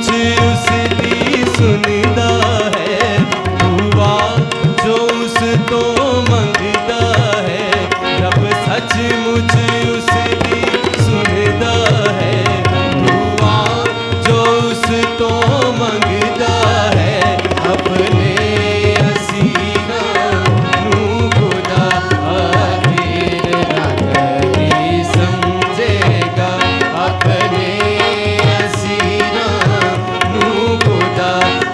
उसकी सुनदा है, दुआ जो उस तो मंगदा है। रब सचमुच उसकी सुनदा है, दुआ जो उस तो मंगदा है। अपने असीना नू खुदा आखिर ना कभी समझेगा। अपने असीना नू खुदा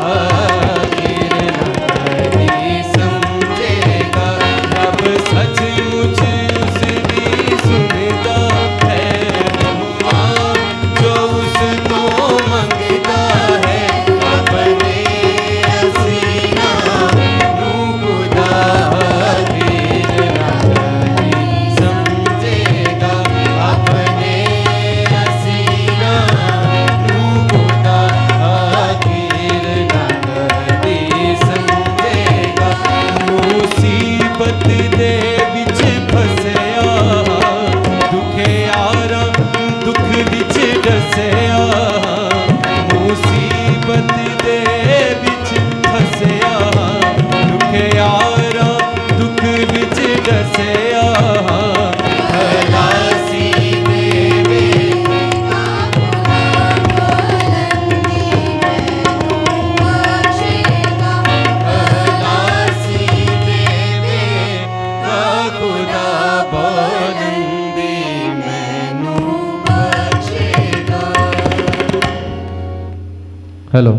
आखिर ना कभी समझेगा। रब सचमुच उसकी सुनदा है, दुआ जो उस तो मंगदा है। अपने असीना नू खुदा आखिर ना कभी समझेगा। अपने असीना नू खुदा आखिर ना कभी समझेगा। मुसीबत दे विच फसया, दुखे यारा दुख विच डसया। मुसीबत दे विच फसया, दुखे यारा दुख विच डसया। खलासी देवे खलासी देवे गा खुदा बुलंदी मैनू बख्शेगा। हेलो